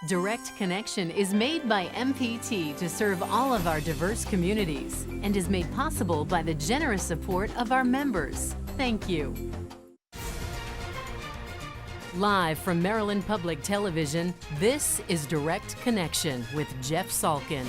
Direct Connection is made by MPT to serve all of our diverse communities and is made possible by the generous support of our members. Thank you. Live from Maryland Public Television, this is Direct Connection with Jeff Salkin.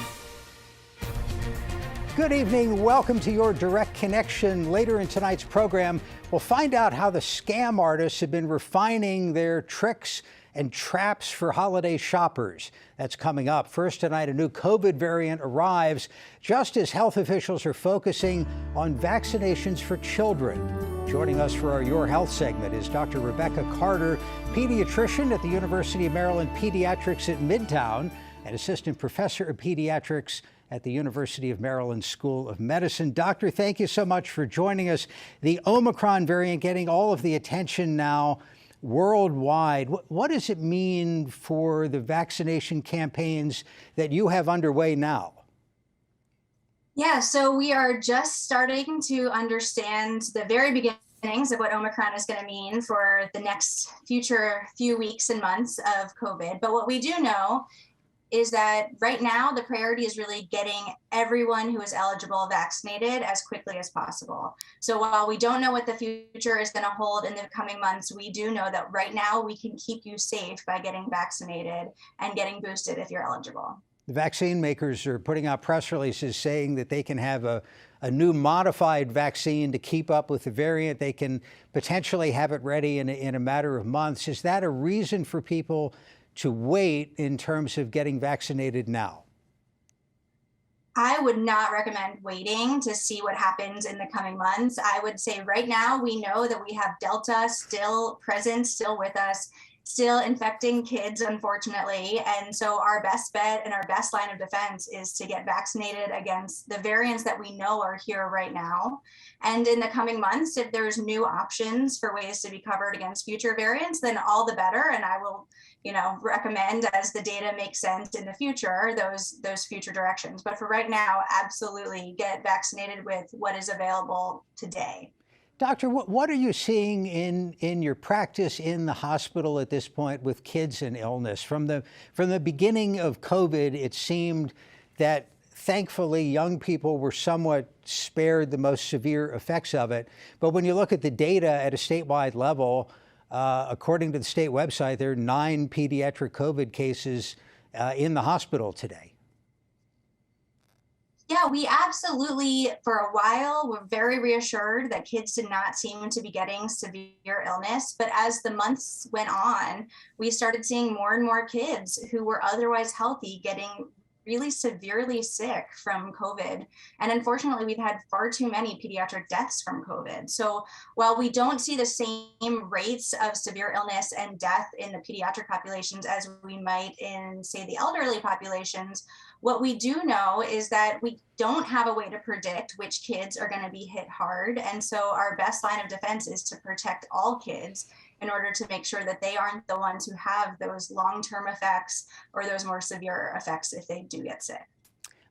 Good evening. Welcome to your Direct Connection. Later in tonight's program, we'll find out how the scam artists have been refining their tricks and traps for holiday shoppers. That's coming up. First tonight, a new COVID variant arrives just as health officials are focusing on vaccinations for children. Joining us for our Your Health segment is Dr. Rebecca Carter, pediatrician at the University of Maryland Pediatrics at Midtown and assistant professor of pediatrics at the University of Maryland School of Medicine. Doctor, thank you so much for joining us. The Omicron variant getting all of the attention now worldwide. What does it mean for the vaccination campaigns that you have underway now? Yeah, so we are just starting to understand the very beginnings of what Omicron is going to mean for the next future few weeks and months of COVID. But what we do know is that right now the priority is really getting everyone who is eligible vaccinated as quickly as possible. So while we don't know what the future is going to hold in the coming months, we do know that right now we can keep you safe by getting vaccinated and getting boosted if you're eligible. The vaccine makers are putting out press releases saying that they can have a new modified vaccine to keep up with the variant. They can potentially have it ready in a matter of months. Is that a reason for people to wait in terms of getting vaccinated now? I would not recommend waiting to see what happens in the coming months. I would say right now we know that we have Delta still present, still with us, still infecting kids, unfortunately. And so our best bet and our best line of defense is to get vaccinated against the variants that we know are here right now. And in the coming months, if there's new options for ways to be covered against future variants, then all the better. And I will, recommend as the data makes sense in the future, those future directions. But for right now, absolutely get vaccinated with what is available today. Doctor, what are you seeing in your practice in the hospital at this point with kids and illness? From the beginning of COVID, it seemed that thankfully young people were somewhat spared the most severe effects of it. But when you look at the data at a statewide level, according to the state website, there are 9 pediatric COVID cases in the hospital today. Yeah, we absolutely, for a while, were very reassured that kids did not seem to be getting severe illness. But as the months went on, we started seeing more and more kids who were otherwise healthy getting really severely sick from COVID. And unfortunately, we've had far too many pediatric deaths from COVID. So while we don't see the same rates of severe illness and death in the pediatric populations as we might in, say, the elderly populations, what we do know is that we don't have a way to predict which kids are going to be hit hard. And so our best line of defense is to protect all kids in order to make sure that they aren't the ones who have those long-term effects or those more severe effects if they do get sick.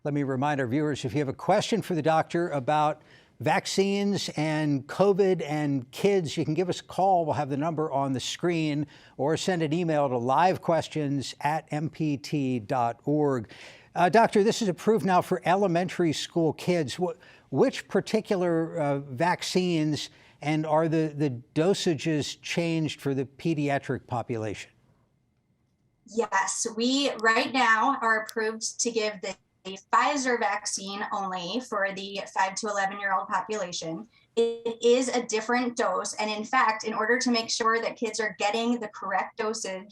Let me remind our viewers, if you have a question for the doctor about vaccines and COVID and kids, you can give us a call. We'll have the number on the screen, or send an email to livequestions@mpt.org. Doctor, this is approved now for elementary school kids. Which particular vaccines, and are the dosages changed for the pediatric population? Yes, we right now are approved to give the Pfizer vaccine only for the 5 to 11-year-old population. It is a different dose. And in fact, in order to make sure that kids are getting the correct dosing,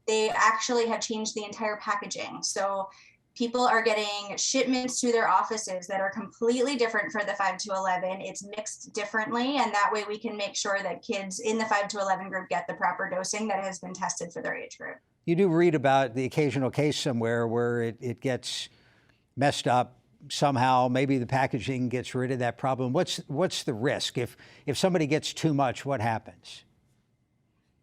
they actually have changed the entire packaging. So people are getting shipments to their offices that are completely different for the 5 to 11. It's mixed differently, and that way we can make sure that kids in the 5 to 11 group get the proper dosing that has been tested for their age group. You do read about the occasional case somewhere where it gets messed up somehow. Maybe the packaging gets rid of that problem. What's the risk? If somebody gets too much, what happens?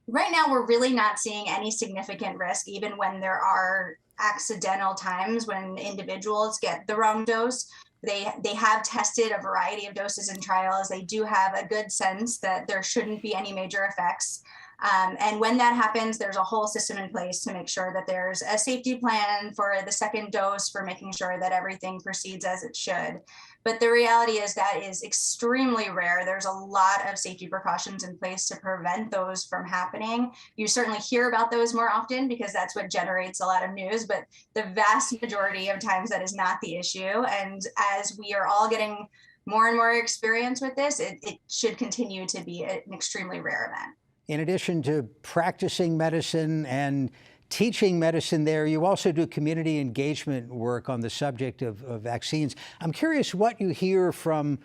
Right now, we're really not seeing any significant risk, even when there are accidental times when individuals get the wrong dose. They have tested a variety of doses in trials. They do have a good sense that there shouldn't be any major effects. And when that happens, there's a whole system in place to make sure that there's a safety plan for the second dose, for making sure that everything proceeds as it should. But the reality is that is extremely rare. There's a lot of safety precautions in place to prevent those from happening. You certainly hear about those more often because that's what generates a lot of news, but the vast majority of times that is not the issue. And as we are all getting more and more experience with this, it should continue to be an extremely rare event. In addition to practicing medicine and teaching medicine there, you also do community engagement work on the subject of vaccines. I'm curious what you hear from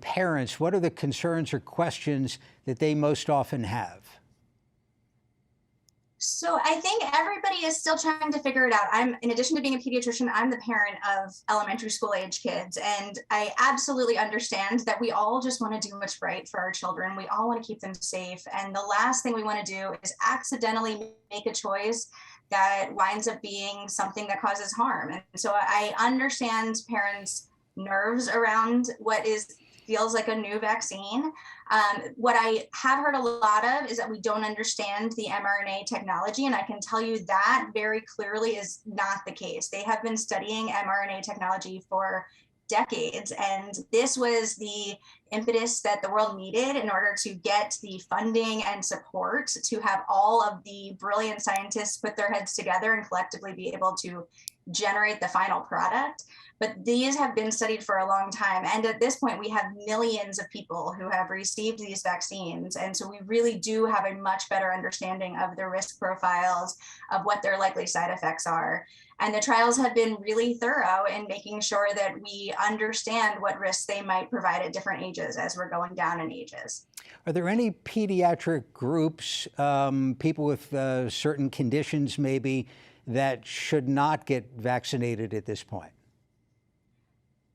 parents. What are the concerns or questions that they most often have? So I think everybody is still trying to figure it out. In addition to being a pediatrician, I'm the parent of elementary school age kids. And I absolutely understand that we all just want to do what's right for our children. We all want to keep them safe. And the last thing we want to do is accidentally make a choice that winds up being something that causes harm. And so I understand parents' nerves around what feels like a new vaccine. What I have heard a lot of is that we don't understand the mRNA technology, and I can tell you that very clearly is not the case. They have been studying mRNA technology for decades, and this was the impetus that the world needed in order to get the funding and support to have all of the brilliant scientists put their heads together and collectively be able to generate the final product. But these have been studied for a long time. And at this point, we have millions of people who have received these vaccines. And so we really do have a much better understanding of the risk profiles, of what their likely side effects are. And the trials have been really thorough in making sure that we understand what risks they might provide at different ages as we're going down in ages. Are there any pediatric groups, people with certain conditions maybe, that should not get vaccinated at this point?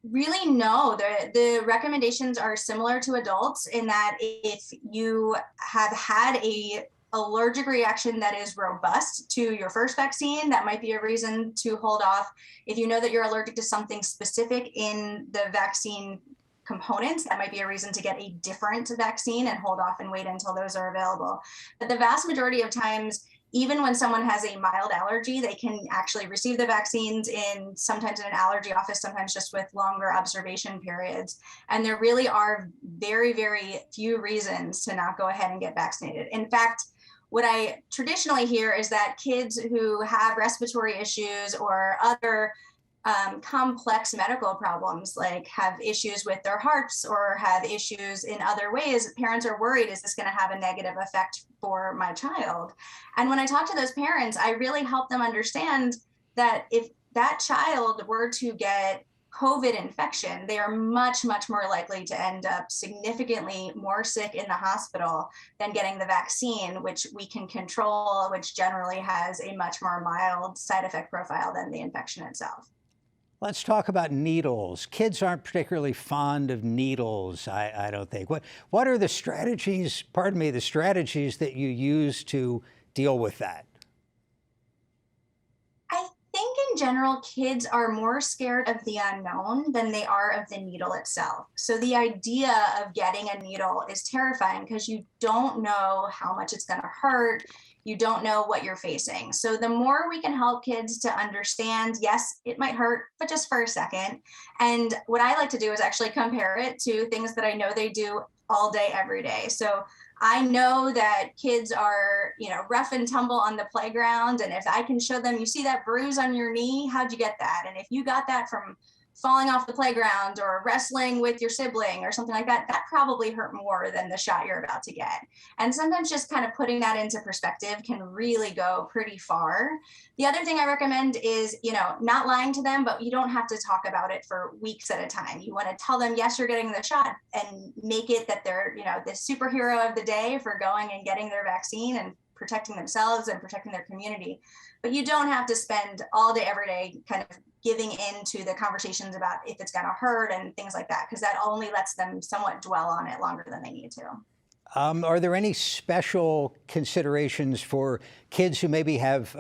Really, no. The recommendations are similar to adults in that if you have had a allergic reaction that is robust to your first vaccine, that might be a reason to hold off. If you know that you're allergic to something specific in the vaccine components, that might be a reason to get a different vaccine and hold off and wait until those are available. But the vast majority of times, even when someone has a mild allergy, they can actually receive the vaccines sometimes in an allergy office, sometimes just with longer observation periods. And there really are very, very few reasons to not go ahead and get vaccinated. In fact, what I traditionally hear is that kids who have respiratory issues or other complex medical problems, like have issues with their hearts or have issues in other ways, parents are worried, is this going to have a negative effect for my child? And when I talk to those parents, I really help them understand that if that child were to get COVID infection, they are much, much more likely to end up significantly more sick in the hospital than getting the vaccine, which we can control, which generally has a much more mild side effect profile than the infection itself. Let's talk about needles. Kids aren't particularly fond of needles, I don't think. What are the strategies, the strategies that you use to deal with that? I think in general, kids are more scared of the unknown than they are of the needle itself. So the idea of getting a needle is terrifying because you don't know how much it's going to hurt. You don't know what you're facing. So the more we can help kids to understand, yes, it might hurt, but just for a second. And what I like to do is actually compare it to things that I know they do all day, every day. So I know that kids are, rough and tumble on the playground. And if I can show them, you see that bruise on your knee, how'd you get that? And if you got that from falling off the playground or wrestling with your sibling or something like that, that probably hurt more than the shot you're about to get. And sometimes just kind of putting that into perspective can really go pretty far. The other thing I recommend is, not lying to them, but you don't have to talk about it for weeks at a time. You want to tell them, yes, you're getting the shot, and make it that they're, the superhero of the day for going and getting their vaccine and protecting themselves and protecting their community. But you don't have to spend all day, every day kind of giving into the conversations about if it's going to hurt and things like that, because that only lets them somewhat dwell on it longer than they need to. Are there any special considerations for kids who maybe have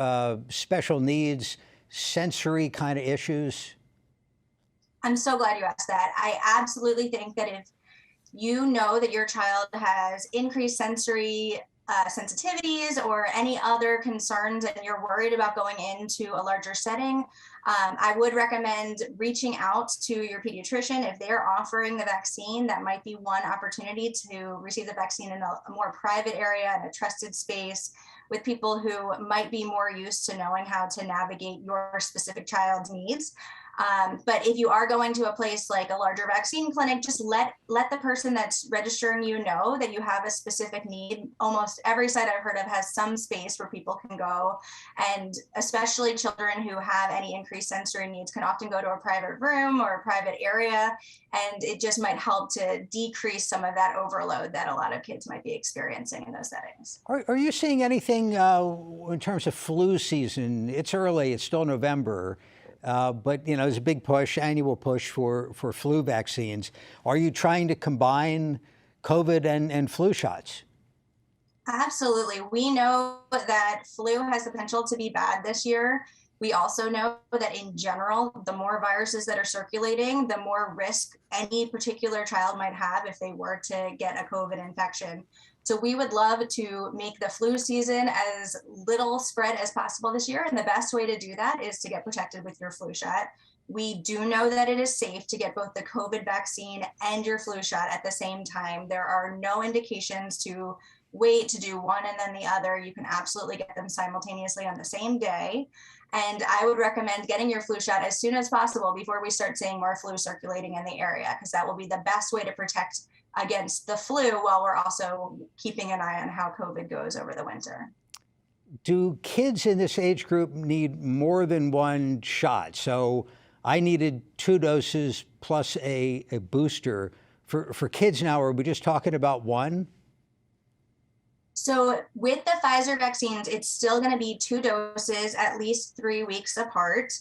special needs, sensory kind of issues? I'm so glad you asked that. I absolutely think that if you know that your child has increased sensory sensitivities or any other concerns and you're worried about going into a larger setting, I would recommend reaching out to your pediatrician. If they're offering the vaccine, that might be one opportunity to receive the vaccine in a more private area, in a trusted space, with people who might be more used to knowing how to navigate your specific child's needs. But if you are going to a place like a larger vaccine clinic, just let the person that's registering you know that you have a specific need. Almost every site I've heard of has some space where people can go, and especially children who have any increased sensory needs can often go to a private room or a private area, and it just might help to decrease some of that overload that a lot of kids might be experiencing in those settings. Are you seeing anything in terms of flu season? It's early, it's still November. But, you know, there's a big push, annual push for flu vaccines. Are you trying to combine COVID and flu shots? Absolutely. We know that flu has the potential to be bad this year. We also know that in general, the more viruses that are circulating, the more risk any particular child might have if they were to get a COVID infection. So we would love to make the flu season as little spread as possible this year. And the best way to do that is to get protected with your flu shot. We do know that it is safe to get both the COVID vaccine and your flu shot at the same time. There are no indications to wait to do one and then the other. You can absolutely get them simultaneously on the same day. And I would recommend getting your flu shot as soon as possible before we start seeing more flu circulating in the area, because that will be the best way to protect against the flu while we're also keeping an eye on how COVID goes over the winter. Do kids in this age group need more than one shot? So I needed 2 doses plus a booster. For kids now, are we just talking about one? So with the Pfizer vaccines, it's still going to be 2 doses, at least 3 weeks apart.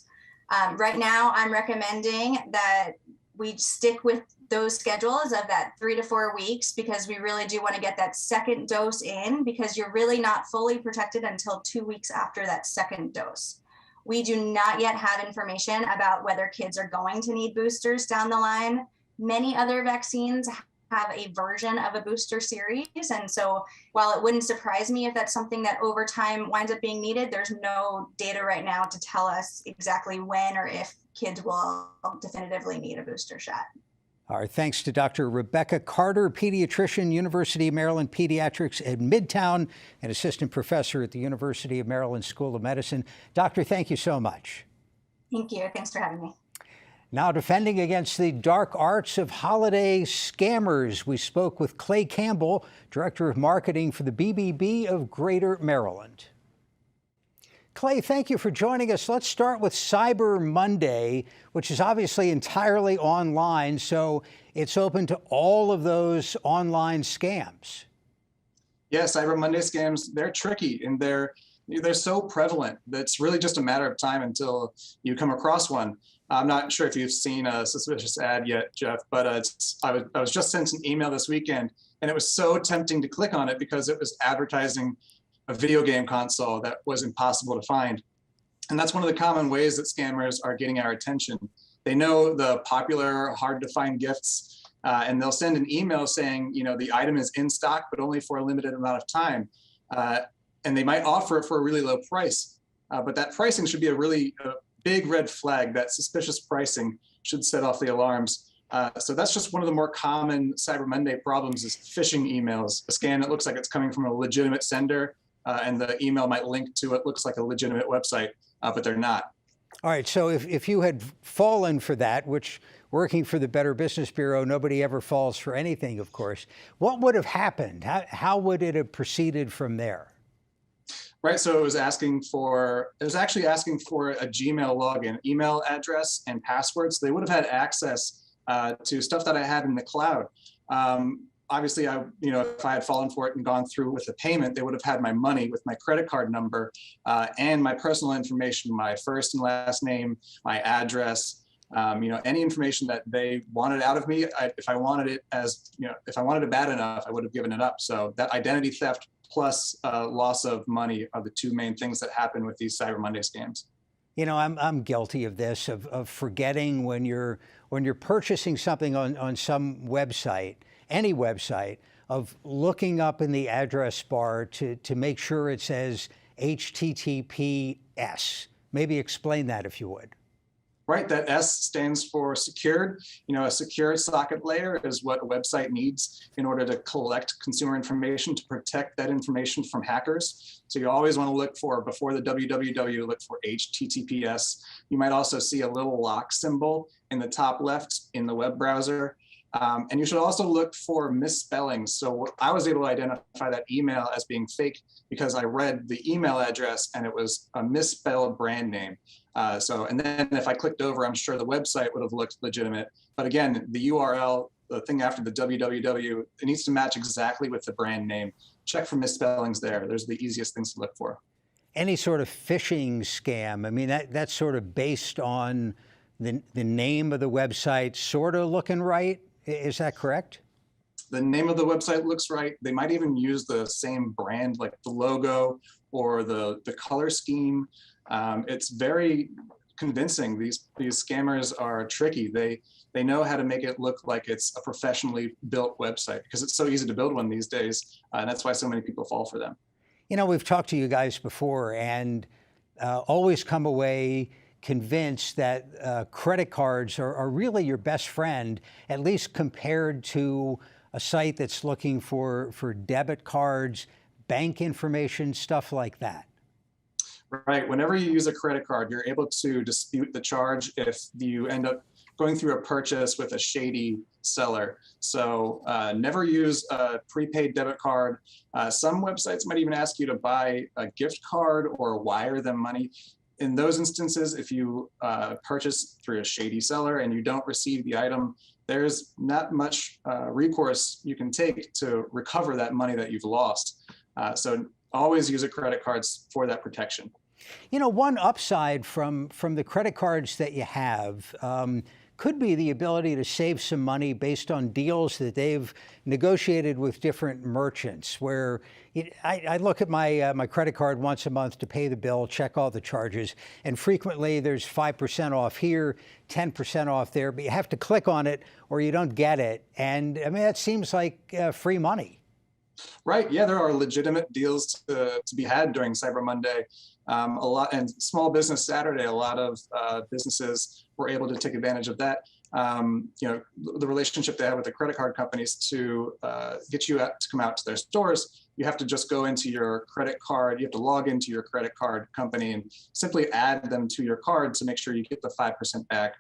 Right now, I'm recommending that we stick with those schedules of that 3 to 4 weeks, because we really do want to get that second dose in, because you're really not fully protected until 2 weeks after that second dose. We do not yet have information about whether kids are going to need boosters down the line. Many other vaccines have a version of a booster series. And so while it wouldn't surprise me if that's something that over time winds up being needed, there's no data right now to tell us exactly when or if kids will definitively need a booster shot. Our thanks to Dr. Rebecca Carter, pediatrician, University of Maryland Pediatrics at Midtown, and assistant professor at the University of Maryland School of Medicine. Doctor, thank you so much. Thank you. Thanks for having me. Now defending against the dark arts of holiday scammers, we spoke with Clay Campbell, Director of Marketing for the BBB of Greater Maryland. Clay, thank you for joining us. Let's start with Cyber Monday, which is obviously entirely online, so it's open to all of those online scams. Yeah, Cyber Monday scams, they're tricky and they're so prevalent that it's really just a matter of time until you come across one. I'm not sure if you've seen a suspicious ad yet, Jeff, but I was just sent an email this weekend, and it was so tempting to click on it because it was advertising a video game console that was impossible to find. And that's one of the common ways that scammers are getting our attention. They know the popular, hard to find gifts, and they'll send an email saying, you know, the item is in stock, but only for a limited amount of time. And they might offer it for a really low price, but that pricing should be a really big red flag. That suspicious pricing should set off the alarms. So that's just one of the more common Cyber Monday problems is phishing emails, a scan that looks like it's coming from a legitimate sender, and the email might link to it looks like a legitimate website, but they're not. All right, so if you had fallen for that, which working for the Better Business Bureau, nobody ever falls for anything, of course, what would have happened? How would it have proceeded from there? Right, so it was actually asking for a Gmail login, email address and password. So they would have had access to stuff that I had in the cloud. Obviously, if I had fallen for it and gone through with the payment, they would have had my money with my credit card number and my personal information, my first and last name, my address, any information that they wanted out of me. If I wanted it bad enough, I would have given it up. So that identity theft plus loss of money are the two main things that happen with these Cyber Monday scams. You know, I'm guilty of this, of forgetting when you're purchasing something on some website, any website, of looking up in the address bar to make sure it says HTTPS. Maybe explain that if you would. Right, that S stands for secured. A secure socket layer is what a website needs in order to collect consumer information to protect that information from hackers. So you always want to look for, before the www, look for HTTPS. You might also see a little lock symbol in the top left in the web browser. And you should also look for misspellings. So I was able to identify that email as being fake because I read the email address and it was a misspelled brand name. And then if I clicked over, I'm sure the website would have looked legitimate. But again, the URL, the thing after the www, it needs to match exactly with the brand name. Check for misspellings there. Those are the easiest things to look for. Any sort of phishing scam, I mean, that's sort of based on the name of the website sort of looking right. Is that correct? The name of the website looks right. They might even use the same brand, like the logo or the color scheme. It's very convincing. These scammers are tricky. They know how to make it look like it's a professionally built website because it's so easy to build one these days. And that's why so many people fall for them. We've talked to you guys before and always come away convinced that credit cards are really your best friend, at least compared to a site that's looking for debit cards, bank information, stuff like that. Right. Whenever you use a credit card, you're able to dispute the charge if you end up going through a purchase with a shady seller. So never use a prepaid debit card. Some websites might even ask you to buy a gift card or wire them money. In those instances, if you purchase through a shady seller and you don't receive the item, there's not much recourse you can take to recover that money that you've lost. So always use a credit card for that protection. One upside from the credit cards that you have could be the ability to save some money based on deals that they've negotiated with different merchants, where I look at my credit card once a month to pay the bill, check all the charges, and frequently there's 5% off here, 10% off there, but you have to click on it or you don't get it. And I mean, that seems like free money. Right. Yeah, there are legitimate deals to be had during Cyber Monday. A lot, and Small Business Saturday, a lot of businesses were able to take advantage of that. The relationship they have with the credit card companies to get you to come out to their stores. You have to just go into your credit card. You have to log into your credit card company and simply add them to your card to make sure you get the 5% back.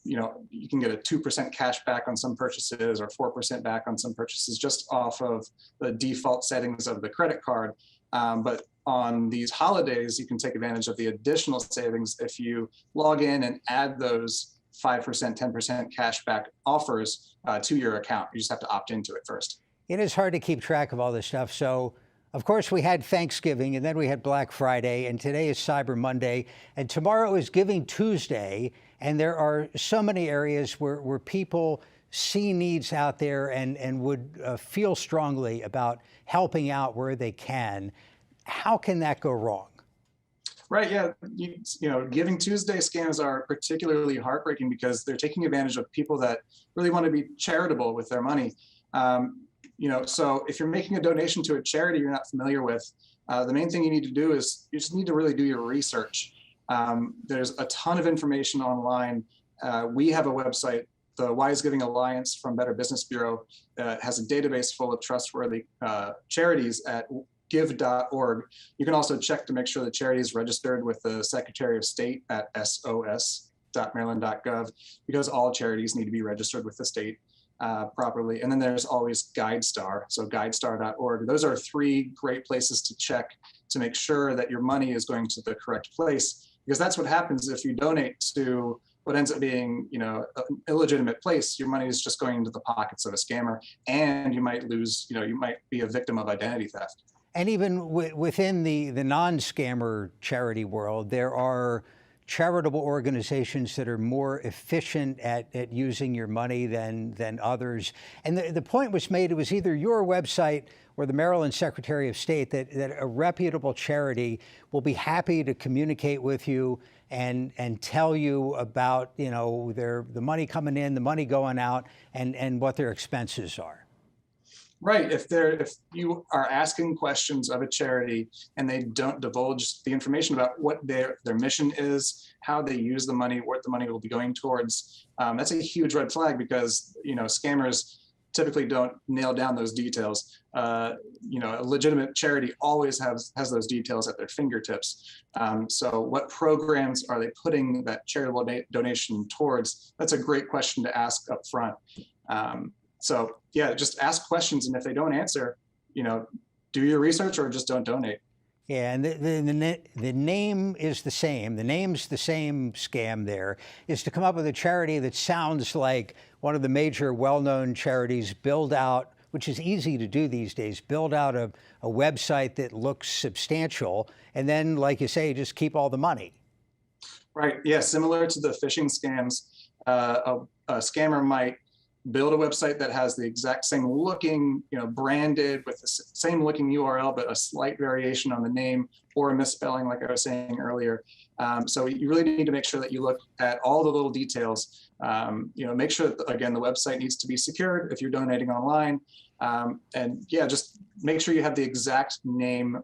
You can get a 2% cash back on some purchases or 4% back on some purchases just off of the default settings of the credit card. But on these holidays, you can take advantage of the additional savings if you log in and add those 5%, 10% cashback offers to your account. You just have to opt into it first. It is hard to keep track of all this stuff. So, of course, we had Thanksgiving, and then we had Black Friday, and today is Cyber Monday, and tomorrow is Giving Tuesday, and there are so many areas where people see needs out there and would feel strongly about helping out where they can. How can that go wrong? Right. Yeah. Giving Tuesday scams are particularly heartbreaking because they're taking advantage of people that really want to be charitable with their money. So if you're making a donation to a charity you're not familiar with, the main thing you need to do is you just need to really do your research. There's a ton of information online. We have a website, the Wise Giving Alliance from Better Business Bureau, has a database full of trustworthy charities at give.org. You can also check to make sure the charity is registered with the Secretary of State at sos.maryland.gov, because all charities need to be registered with the state properly. And then there's always GuideStar, so guidestar.org. Those are 3 great places to check to make sure that your money is going to the correct place, because that's what happens if you donate to what ends up being, an illegitimate place. Your money is just going into the pockets of a scammer, and you might lose, you might be a victim of identity theft. And even within the non-scammer charity world, there are charitable organizations that are more efficient at using your money than others. And the point was made, it was either your website or the Maryland Secretary of State that a reputable charity will be happy to communicate with you and tell you about, the money coming in, the money going out, and what their expenses are. Right. If you are asking questions of a charity and they don't divulge the information about what their mission is, how they use the money, what the money will be going towards, that's a huge red flag because scammers typically don't nail down those details. A legitimate charity always has those details at their fingertips. So what programs are they putting that charitable donation towards? That's a great question to ask up front. So yeah, just ask questions, and if they don't answer, do your research or just don't donate. Yeah, and the name is the same. The name's the same scam there, is to come up with a charity that sounds like one of the major well-known charities, build out, which is easy to do these days, build out a website that looks substantial, and then, like you say, just keep all the money. Right, yeah, similar to the phishing scams, a scammer might build a website that has the exact same looking, branded with the same looking URL, but a slight variation on the name or a misspelling, like I was saying earlier. So you really need to make sure that you look at all the little details. Make sure that, again, the website needs to be secured if you're donating online. And yeah, just make sure you have the exact name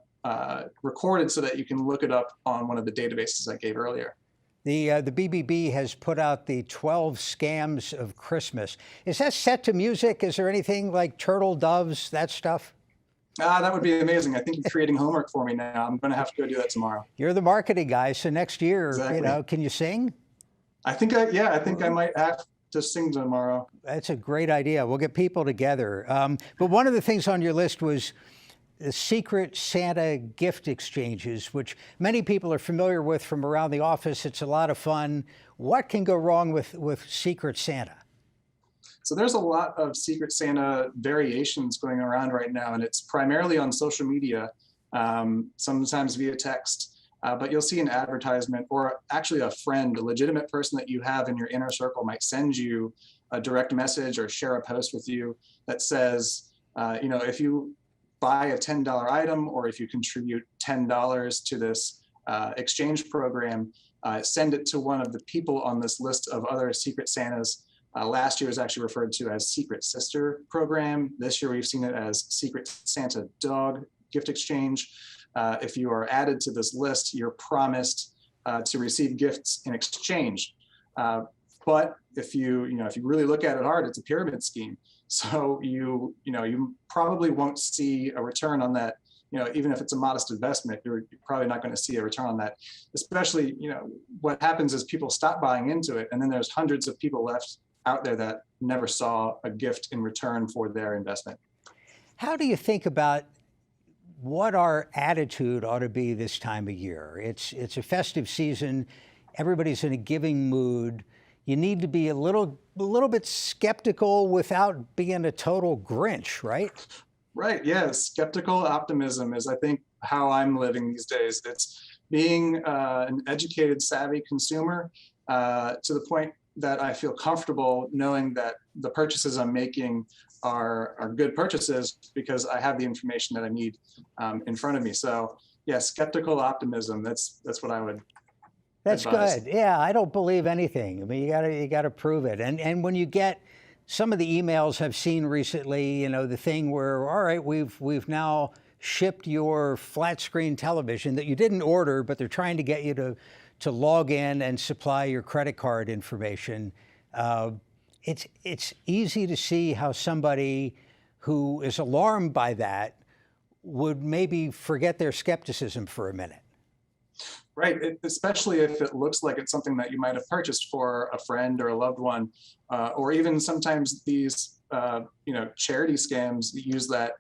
recorded so that you can look it up on one of the databases I gave earlier. The BBB has put out the 12 Scams of Christmas. Is that set to music? Is there anything like turtle doves, that stuff? That would be amazing. I think you're creating homework for me now. I'm going to have to go do that tomorrow. You're the marketing guy, so next year, Exactly. Can you sing? I think I might have to sing tomorrow. That's a great idea. We'll get people together. But one of the things on your list was the Secret Santa gift exchanges, which many people are familiar with from around the office. It's a lot of fun. What can go wrong with Secret Santa? So there's a lot of Secret Santa variations going around right now, and it's primarily on social media, sometimes via text. But you'll see an advertisement, or actually a friend, a legitimate person that you have in your inner circle might send you a direct message or share a post with you that says, if you buy a $10 item, or if you contribute $10 to this exchange program, send it to one of the people on this list of other Secret Santas. Last year was actually referred to as Secret Sister program. This year we've seen it as Secret Santa Dog gift exchange. If you are added to this list, you're promised to receive gifts in exchange. But if you really look at it hard, it's a pyramid scheme. So you probably won't see a return on that. Even if it's a modest investment, you're probably not going to see a return on that. Especially, what happens is people stop buying into it, and then there's hundreds of people left out there that never saw a gift in return for their investment. How do you think about what our attitude ought to be this time of year? It's a festive season. Everybody's in a giving mood. You need to be a little bit skeptical without being a total Grinch, right? Right. Yeah. Skeptical optimism is, I think, how I'm living these days. It's being an educated, savvy consumer to the point that I feel comfortable knowing that the purchases I'm making are good purchases because I have the information that I need in front of me. So yeah, skeptical optimism. That's what I would. That's good. Yeah, I don't believe anything. I mean, you gotta prove it. And when you get some of the emails I've seen recently, the thing where, all right, we've now shipped your flat screen television that you didn't order, but they're trying to get you to log in and supply your credit card information. It's easy to see how somebody who is alarmed by that would maybe forget their skepticism for a minute. Right, especially if it looks like it's something that you might have purchased for a friend or a loved one, or even sometimes these, charity scams use that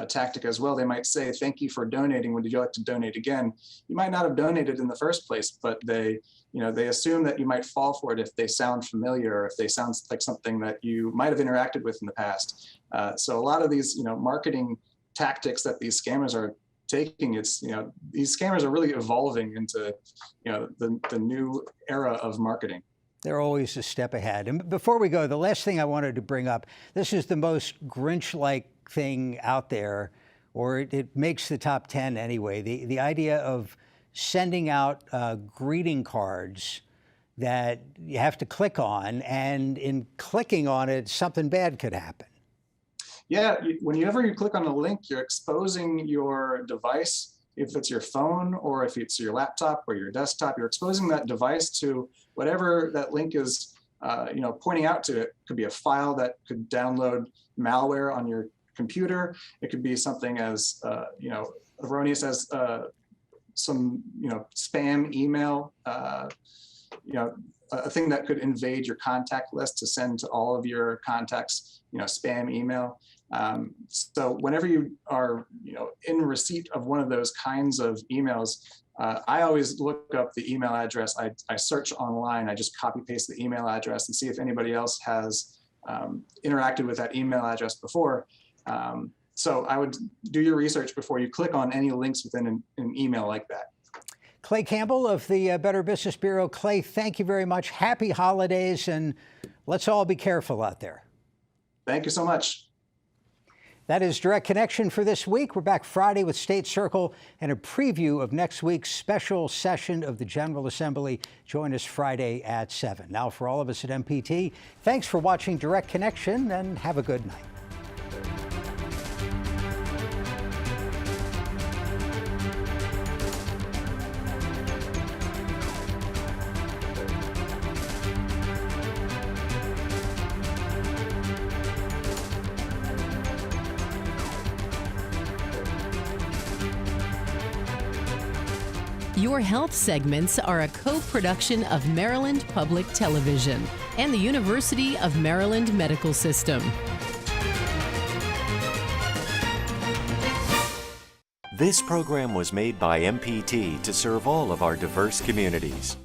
tactic as well. They might say, "Thank you for donating. Would you like to donate again?" You might not have donated in the first place, but they assume that you might fall for it if they sound familiar, or if they sound like something that you might have interacted with in the past. So a lot of these, marketing tactics that these scammers are taking, these scammers are really evolving into the new era of marketing. They're always a step ahead. And before we go, the last thing I wanted to bring up, this is the most Grinch-like thing out there, or it makes the top 10 anyway. The idea of sending out greeting cards that you have to click on, and in clicking on it, something bad could happen. Yeah, whenever you click on a link, you're exposing your device. If it's your phone or if it's your laptop or your desktop, you're exposing that device to whatever that link is, pointing out to. It could be a file that could download malware on your computer. It could be something as erroneous as some spam email. A thing that could invade your contact list to send to all of your contacts, spam email. So whenever you are, in receipt of one of those kinds of emails, I always look up the email address. I search online. I just copy paste the email address and see if anybody else has interacted with that email address before. So I would do your research before you click on any links within an email like that. Clay Campbell of the Better Business Bureau. Clay, thank you very much. Happy holidays, and let's all be careful out there. Thank you so much. That is Direct Connection for this week. We're back Friday with State Circle and a preview of next week's special session of the General Assembly. Join us Friday at 7. Now, for all of us at MPT, thanks for watching Direct Connection, and have a good night. Your health segments are a co-production of Maryland Public Television and the University of Maryland Medical System. This program was made by MPT to serve all of our diverse communities.